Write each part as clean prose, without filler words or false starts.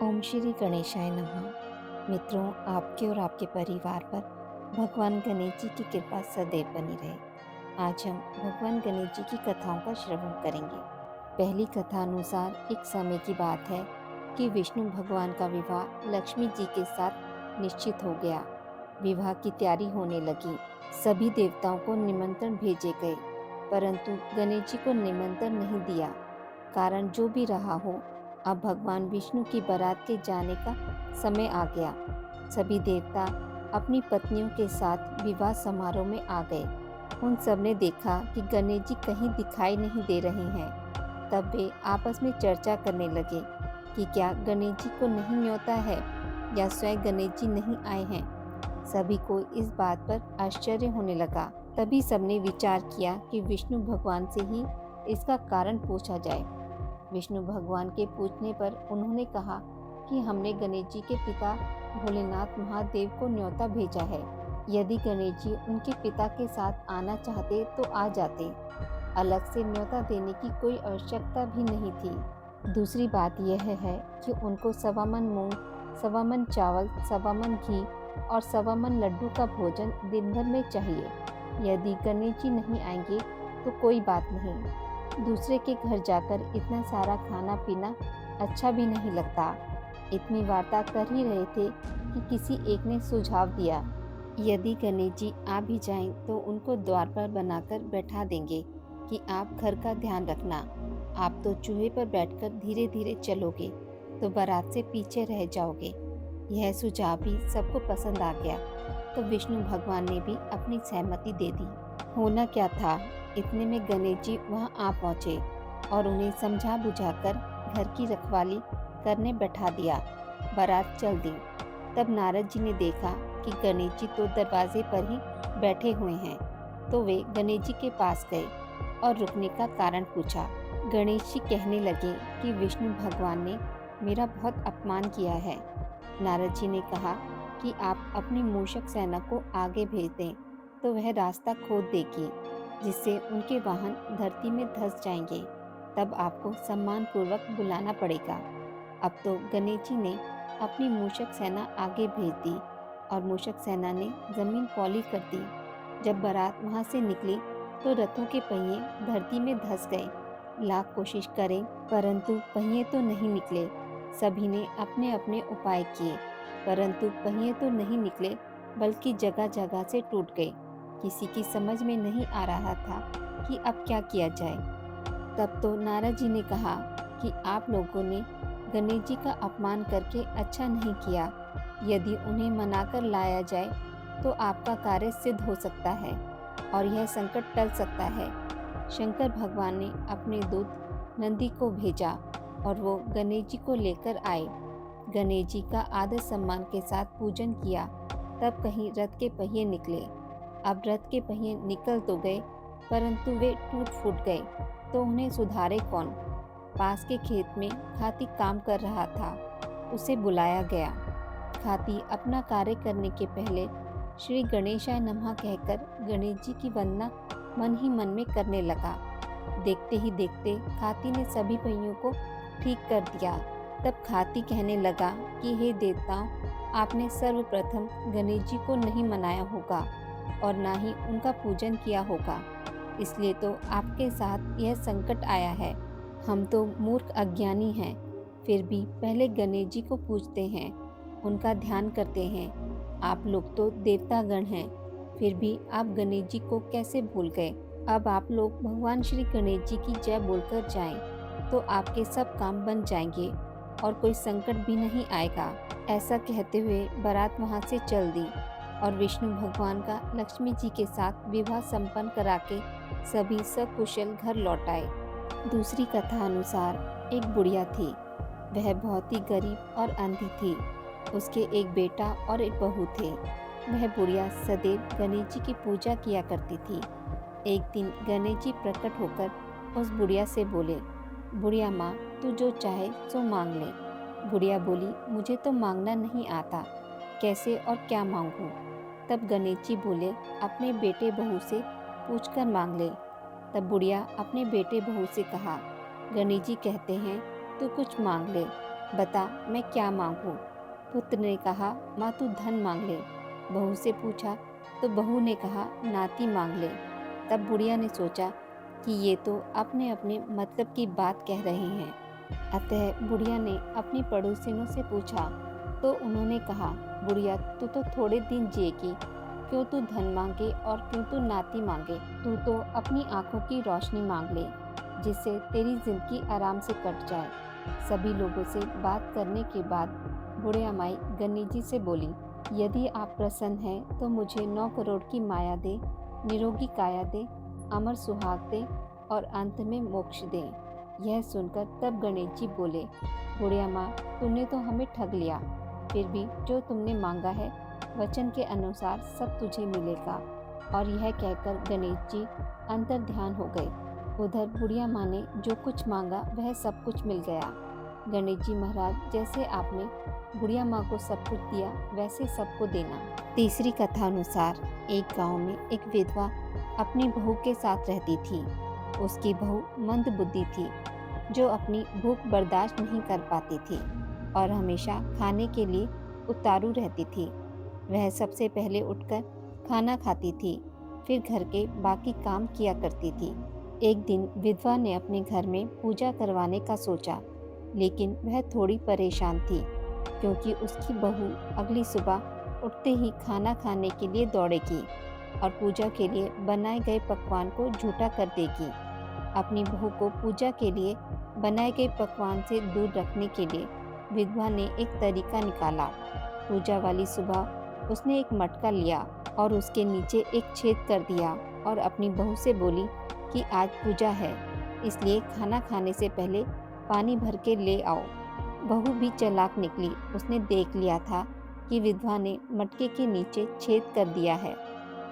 ओम श्री गणेशाय नमः। मित्रों, आपके और आपके परिवार पर भगवान गणेश जी की कृपा सदैव बनी रहे। आज हम भगवान गणेश जी की कथाओं का श्रवण करेंगे। पहली कथा अनुसार एक समय की बात है कि विष्णु भगवान का विवाह लक्ष्मी जी के साथ निश्चित हो गया। विवाह की तैयारी होने लगी। सभी देवताओं को निमंत्रण भेजे गए, परंतु गणेश जी को निमंत्रण नहीं दिया। कारण जो भी रहा हो, अब भगवान विष्णु की बारात के जाने का समय आ गया। सभी देवता अपनी पत्नियों के साथ विवाह समारोह में आ गए। उन सब ने देखा कि गणेश जी कहीं दिखाई नहीं दे रहे हैं। तब वे आपस में चर्चा करने लगे कि क्या गणेश जी को नहीं न्योता है या स्वयं गणेश जी नहीं आए हैं। सभी को इस बात पर आश्चर्य होने लगा। तभी सबने विचार किया कि विष्णु भगवान से ही इसका कारण पूछा जाए। विष्णु भगवान के पूछने पर उन्होंने कहा कि हमने गणेश जी के पिता भोलेनाथ महादेव को न्योता भेजा है। यदि गणेश जी उनके पिता के साथ आना चाहते तो आ जाते। अलग से न्योता देने की कोई आवश्यकता भी नहीं थी। दूसरी बात यह है कि उनको 1.25 मन मूंग, 1.25 मन चावल, 1.25 मन घी और 1.25 मन लड्डू का भोजन दिन भर में चाहिए। यदि गणेश जी नहीं आएंगे तो कोई बात नहीं। दूसरे के घर जाकर इतना सारा खाना पीना अच्छा भी नहीं लगता। इतनी वार्ता कर ही रहे थे कि किसी एक ने सुझाव दिया, यदि गणेश जी आ भी जाएं तो उनको द्वार पर बनाकर बैठा देंगे कि आप घर का ध्यान रखना। आप तो चूहे पर बैठकर धीरे धीरे चलोगे तो बारात से पीछे रह जाओगे। यह सुझाव भी सबको पसंद आ गया, तो विष्णु भगवान ने भी अपनी सहमति दे दी। होना क्या था, इतने में गणेश जी वहां आ पहुंचे और उन्हें समझा बुझाकर घर की रखवाली करने बैठा दिया। बारात चल दी। तब नारद जी ने देखा कि गणेश जी तो दरवाजे पर ही बैठे हुए हैं, तो वे गणेश जी के पास गए और रुकने का कारण पूछा। गणेश जी कहने लगे कि विष्णु भगवान ने मेरा बहुत अपमान किया है। नारद जी ने कहा कि आप अपनी मूषक सेना को आगे भेज दें तो वह रास्ता खोद देगी, जिससे उनके वाहन धरती में धंस जाएंगे। तब आपको सम्मान पूर्वक बुलाना पड़ेगा। अब तो गणेश जी ने अपनी मूषक सेना आगे भेज दी और मूषक सेना ने जमीन पौली कर दी। जब बारात वहां से निकली तो रथों के पहिए धरती में धंस गए। लाख कोशिश करें परंतु पहिए तो नहीं निकले। सभी ने अपने अपने उपाय किए, परंतु पहिए तो नहीं निकले, बल्कि जगह जगह से टूट गए। किसी की समझ में नहीं आ रहा था कि अब क्या किया जाए। तब तो नारद जी ने कहा कि आप लोगों ने गणेश जी का अपमान करके अच्छा नहीं किया। यदि उन्हें मनाकर लाया जाए तो आपका कार्य सिद्ध हो सकता है और यह संकट टल सकता है। शंकर भगवान ने अपने दूत नंदी को भेजा और वो गणेश जी को लेकर आए। गणेश जी का आदर सम्मान के साथ पूजन किया। तब कहीं रथ के पहिए निकले। अब रथ के पहिए निकल तो गए, परंतु वे टूट फूट गए, तो उन्हें सुधारे कौन। पास के खेत में खाती काम कर रहा था। उसे बुलाया गया। खाती अपना कार्य करने के पहले श्री गणेशाय नमः कहकर गणेश जी की वंदना मन ही मन में करने लगा। देखते ही देखते खाती ने सभी पहियों को ठीक कर दिया। तब खाती कहने लगा कि हे देवताओं, आपने सर्वप्रथम गणेश जी को नहीं मनाया होगा और ना ही उनका पूजन किया होगा, इसलिए तो आपके साथ यह संकट आया है। हम तो मूर्ख अज्ञानी हैं, फिर भी पहले गणेश जी को पूजते हैं, उनका ध्यान करते हैं। आप लोग तो देवतागण हैं, फिर भी आप गणेश जी को कैसे भूल गए। अब आप लोग भगवान श्री गणेश जी की जय बोलकर जाएं, तो आपके सब काम बन जाएंगे और कोई संकट भी नहीं आएगा। ऐसा कहते हुए बारात वहां से चल दी और विष्णु भगवान का लक्ष्मी जी के साथ विवाह संपन्न करा के सभी सकुशल घर लौट आए। दूसरी कथा अनुसार एक बुढ़िया थी। वह बहुत ही गरीब और अंधी थी। उसके एक बेटा और एक बहू थे। वह बुढ़िया सदैव गणेश जी की पूजा किया करती थी। एक दिन गणेश जी प्रकट होकर उस बुढ़िया से बोले, बुढ़िया माँ, तू जो चाहे सो मांग ले। बुढ़िया बोली, मुझे तो मांगना नहीं आता, कैसे और क्या मांगूं। तब गणेश जी बोले, अपने बेटे बहू से पूछकर मांग ले। तब बुढ़िया अपने बेटे बहू से कहा, गणेश जी कहते हैं तू कुछ मांग ले, बता मैं क्या मांगूं? पुत्र ने कहा, माँ तू धन मांग ले। बहू से पूछा तो बहू ने कहा, नाती मांग ले। तब बुढ़िया ने सोचा कि ये तो अपने अपने मतलब की बात कह रहे हैं। अतः बुढ़िया ने अपनी पड़ोसिनों से पूछा तो उन्होंने कहा, बुढ़िया तू तो थोड़े दिन जिएगी, क्यों तू धन मांगे और क्यों तू नाती मांगे? तू तो अपनी आंखों की रोशनी मांग ले, जिससे तेरी जिंदगी आराम से कट जाए। सभी लोगों से बात करने के बाद बुढ़िया माई गन्नी जी से बोली, यदि आप प्रसन्न हैं तो मुझे 9 करोड़ की माया दे, निरोगी काया दे, अमर सुहाग दे और अंत में मोक्ष दे। यह सुनकर तब गणेश जी बोले, बुढ़िया माँ तूने तो हमें ठग लिया, फिर भी जो तुमने मांगा है वचन के अनुसार सब तुझे मिलेगा। और यह कहकर गणेश जी अंतर ध्यान हो गए। उधर बुढ़िया माँ ने जो कुछ मांगा वह सब कुछ मिल गया। गणेश जी महाराज, जैसे आपने बुढ़िया माँ को सब कुछ दिया वैसे सबको देना। तीसरी कथा अनुसार एक गांव में एक विधवा अपनी बहू के साथ रहती थी। उसकी बहू मंद बुद्धि थी, जो अपनी भूख बर्दाश्त नहीं कर पाती थी और हमेशा खाने के लिए उतारू रहती थी। वह सबसे पहले उठकर खाना खाती थी, फिर घर के बाकी काम किया करती थी। एक दिन विधवा ने अपने घर में पूजा करवाने का सोचा, लेकिन वह थोड़ी परेशान थी, क्योंकि उसकी बहू अगली सुबह उठते ही खाना खाने के लिए दौड़ेगी और पूजा के लिए बनाए गए पकवान को झूठा कर देगी। अपनी बहू को पूजा के लिए बनाए गए पकवान से दूर रखने के लिए विधवा ने एक तरीका निकाला। पूजा वाली सुबह उसने एक मटका लिया और उसके नीचे एक छेद कर दिया और अपनी बहू से बोली कि आज पूजा है, इसलिए खाना खाने से पहले पानी भर के ले आओ। बहू भी चालाक निकली। उसने देख लिया था कि विधवा ने मटके के नीचे छेद कर दिया है,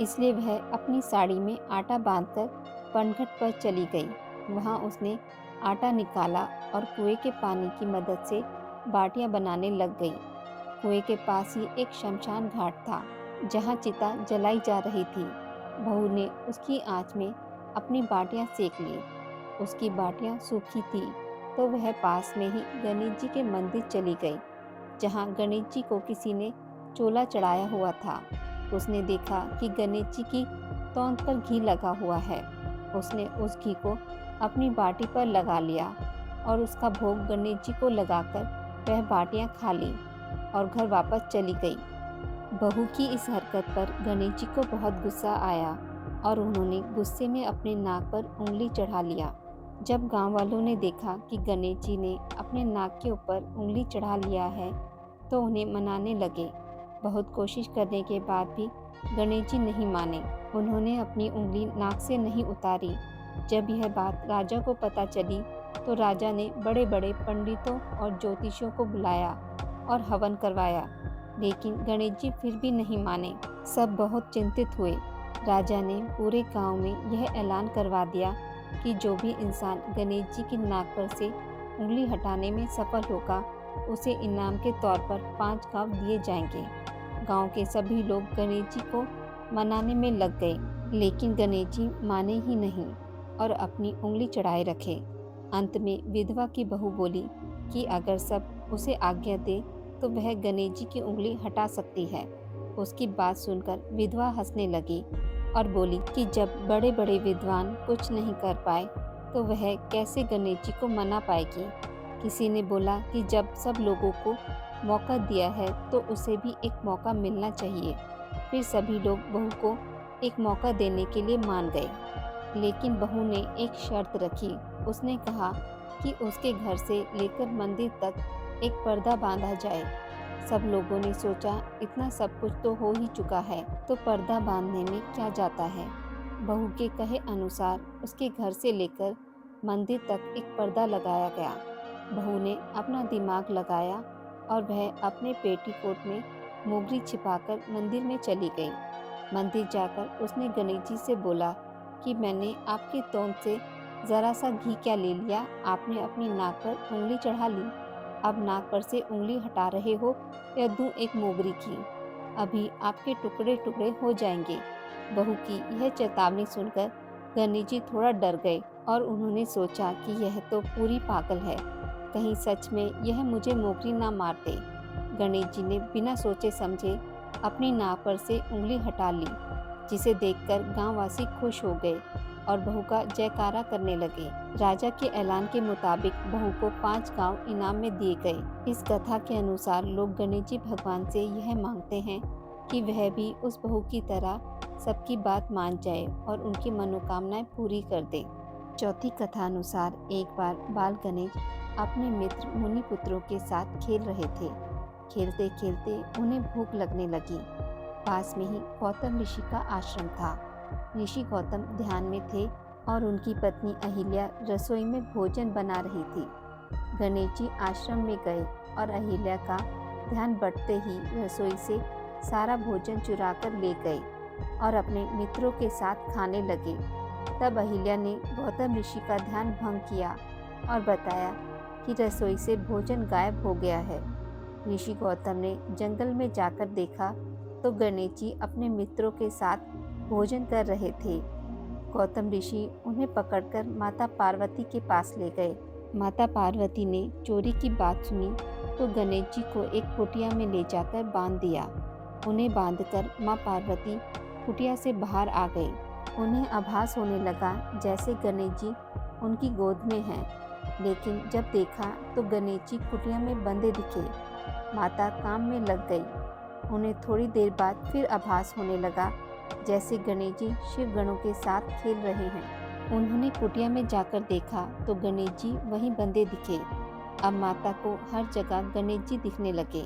इसलिए वह अपनी साड़ी में आटा बांधकर पनघट पर चली गई। वहां उसने आटा निकाला और कुएं के पानी की मदद से बाटियां बनाने लग गई। कुएं के पास ही एक शमशान घाट था, जहां चिता जलाई जा रही थी। बहू ने उसकी आंच में अपनी बाटियां सेक ली। उसकी बाटियां सूखी थी तो वह पास में ही गणेश जी के मंदिर चली गई, जहां गणेश जी को किसी ने चोला चढ़ाया हुआ था। उसने देखा कि गणेश जी की तौंद पर घी लगा हुआ है। उसने उस घी को अपनी बाटी पर लगा लिया और उसका भोग गणेश जी को लगाकर वह बाटियां खा ली और घर वापस चली गई। बहू की इस हरकत पर गणेश जी को बहुत गुस्सा आया और उन्होंने गुस्से में अपने नाक पर उंगली चढ़ा लिया। जब गांव वालों ने देखा कि गणेश जी ने अपने नाक के ऊपर उंगली चढ़ा लिया है तो उन्हें मनाने लगे। बहुत कोशिश करने के बाद भी गणेश जी नहीं माने। उन्होंने अपनी उंगली नाक से नहीं उतारी। जब यह बात राजा को पता चली तो राजा ने बड़े बड़े पंडितों और ज्योतिषियों को बुलाया और हवन करवाया, लेकिन गणेश जी फिर भी नहीं माने। सब बहुत चिंतित हुए। राजा ने पूरे गांव में यह ऐलान करवा दिया कि जो भी इंसान गणेश जी की नाक पर से उंगली हटाने में सफल होगा उसे इनाम के तौर पर 5 गांव दिए जाएंगे। गांव के सभी लोग गणेश जी को मनाने में लग गए, लेकिन गणेश जी माने ही नहीं और अपनी उंगली चढ़ाए रखे। अंत में विधवा की बहू बोली कि अगर सब उसे आज्ञा दे तो वह गणेश जी की उंगली हटा सकती है। उसकी बात सुनकर विधवा हंसने लगी और बोली कि जब बड़े बड़े विद्वान कुछ नहीं कर पाए तो वह कैसे गणेश जी को मना पाएगी। किसी ने बोला कि जब सब लोगों को मौका दिया है तो उसे भी एक मौका मिलना चाहिए। फिर सभी लोग बहू को एक मौका देने के लिए मान गए, लेकिन बहू ने एक शर्त रखी। उसने कहा कि उसके घर से लेकर मंदिर तक एक पर्दा बांधा जाए। सब लोगों ने सोचा इतना सब कुछ तो हो ही चुका है, तो पर्दा बांधने में क्या जाता है। बहू के कहे अनुसार उसके घर से लेकर मंदिर तक एक पर्दा लगाया गया। बहू ने अपना दिमाग लगाया और वह अपने पेटीकोट में मोगरी छिपाकर मंदिर में चली गई। मंदिर जाकर उसने गणेश जी से बोला कि मैंने आपके तोंद से ज़रा सा घी क्या ले लिया, आपने अपनी नाक पर उंगली चढ़ा ली। अब नाक पर से उंगली हटा रहे हो या दूं एक मोगरी की, अभी आपके टुकड़े टुकड़े हो जाएंगे। बहू की यह चेतावनी सुनकर गणेश जी थोड़ा डर गए और उन्होंने सोचा कि यह तो पूरी पागल है। कहीं सच में यह मुझे मोकरी ना मार दे। गणेश जी ने बिना सोचे समझे अपनी नाक पर से उंगली हटा ली, जिसे देखकर गांववासी खुश हो गए और बहू का जयकारा करने लगे। राजा के ऐलान के मुताबिक बहू को 5 गांव इनाम में दिए गए। इस कथा के अनुसार लोग गणेश जी भगवान से यह मांगते हैं कि वह भी उस बहू की तरह सबकी बात मान जाए और उनकी मनोकामनाएं पूरी कर दे। चौथी कथा अनुसार एक बार बाल गणेश अपने मित्र मुनि पुत्रों के साथ खेल रहे थे। खेलते खेलते उन्हें भूख लगने लगी। पास में ही गौतम ऋषि का आश्रम था। ऋषि गौतम ध्यान में थे और उनकी पत्नी अहिल्या रसोई में भोजन बना रही थी। गणेश जी आश्रम में गए और अहिल्या का ध्यान बढ़ते ही रसोई से सारा भोजन चुरा कर ले गए और अपने मित्रों के साथ खाने लगे। तब अहिल्या ने गौतम ऋषि का ध्यान भंग किया और बताया कि रसोई से भोजन गायब हो गया है। ऋषि गौतम ने जंगल में जाकर देखा तो गणेश जी अपने मित्रों के साथ भोजन कर रहे थे। गौतम ऋषि उन्हें पकड़कर माता पार्वती के पास ले गए। माता पार्वती ने चोरी की बात सुनी तो गणेश जी को एक कुटिया में ले जाकर बांध दिया। उन्हें बांधकर माँ पार्वती कुटिया से बाहर आ गई। उन्हें आभास होने लगा जैसे गणेश जी उनकी गोद में हैं, लेकिन जब देखा तो गणेश जी कुटिया में बंधे दिखे। माता काम में लग गई। उन्हें थोड़ी देर बाद फिर आभास होने लगा जैसे गणेश जी शिव गणों के साथ खेल रहे हैं। उन्होंने कुटिया में जाकर देखा तो गणेश जी वहीं बंधे दिखे। अब माता को हर जगह गणेश जी दिखने लगे,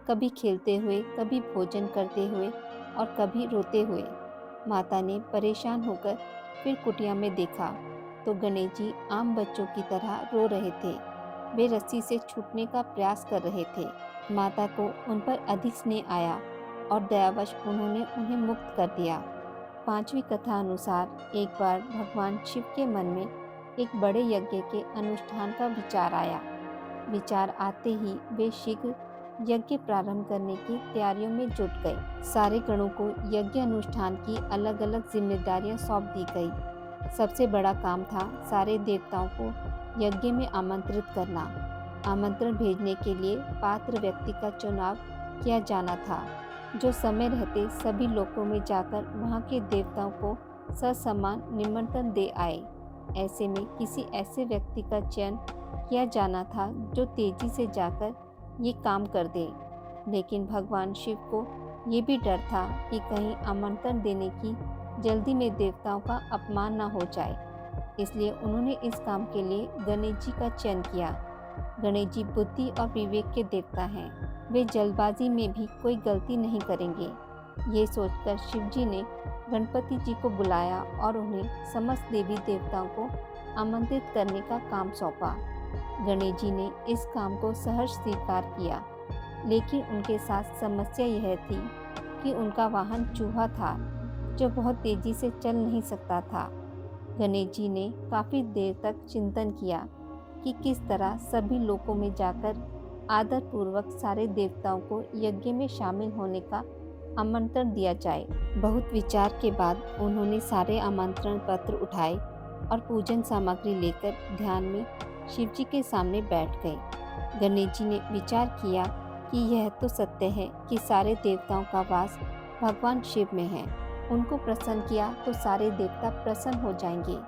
कभी खेलते हुए, कभी भोजन करते हुए और कभी रोते हुए। माता ने परेशान होकर फिर कुटिया में देखा तो गणेश जी आम बच्चों की तरह रो रहे थे। वे रस्सी से छूटने का प्रयास कर रहे थे। माता को उन पर अधिक स्नेह आया और दयावश उन्होंने उन्हें मुक्त कर दिया। पांचवी कथा अनुसार एक बार भगवान शिव के मन में एक बड़े यज्ञ के अनुष्ठान का विचार आया। विचार आते ही वे शीघ्र यज्ञ प्रारंभ करने की तैयारियों में जुट गए। सारे गणों को यज्ञ अनुष्ठान की अलग अलग जिम्मेदारियां सौंप दी गई। सबसे बड़ा काम था सारे देवताओं को यज्ञ में आमंत्रित करना। आमंत्रण भेजने के लिए पात्र व्यक्ति का चुनाव किया जाना था, जो समय रहते सभी लोकों में जाकर वहां के देवताओं को ससम्मान निमंत्रण दे आए। ऐसे में किसी ऐसे व्यक्ति का चयन किया जाना था जो तेजी से जाकर ये काम कर दे। लेकिन भगवान शिव को ये भी डर था कि कहीं आमंत्रण देने की जल्दी में देवताओं का अपमान न हो जाए, इसलिए उन्होंने इस काम के लिए गणेश जी का चयन किया। गणेश जी बुद्धि और विवेक के देवता हैं। वे जल्दबाजी में भी कोई गलती नहीं करेंगे। ये सोचकर शिव जी ने गणपति जी को बुलाया और उन्हें समस्त देवी देवताओं को आमंत्रित करने का काम सौंपा। गणेश जी ने इस काम को सहर्ष स्वीकार किया, लेकिन उनके साथ समस्या यह थी कि उनका वाहन चूहा था, जो बहुत तेजी से चल नहीं सकता था। गणेश जी ने काफी देर तक चिंतन किया कि किस तरह सभी लोकों में जाकर आदर पूर्वक सारे देवताओं को यज्ञ में शामिल होने का आमंत्रण दिया जाए। बहुत विचार के बाद उन्होंने सारे आमंत्रण पत्र उठाए और पूजन सामग्री लेकर ध्यान में शिव जी के सामने बैठ गए। गणेश जी ने विचार किया कि यह तो सत्य है कि सारे देवताओं का वास भगवान शिव में है। उनको प्रसन्न किया तो सारे देवता प्रसन्न हो जाएंगे।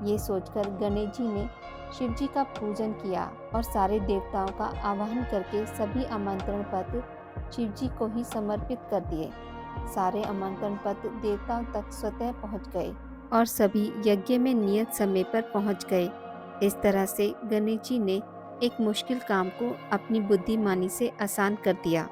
ये सोचकर गणेश जी ने शिव जी का पूजन किया और सारे देवताओं का आवाहन करके सभी आमंत्रण पत्र शिव जी को ही समर्पित कर दिए। सारे आमंत्रण पत्र देवताओं तक स्वतः पहुंच गए और सभी यज्ञ में नियत समय पर पहुंच गए। इस तरह से गणेश जी ने एक मुश्किल काम को अपनी बुद्धिमानी से आसान कर दिया।